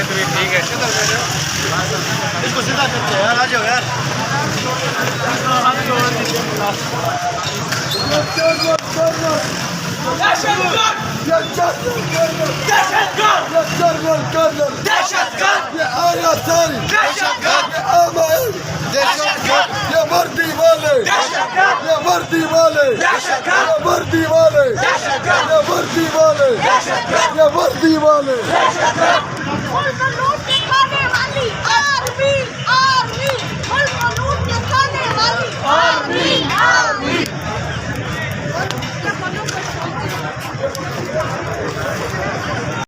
तो भी ठीक है। इसको सीधा करते यार, आ जाओ यार। वर्दी वाले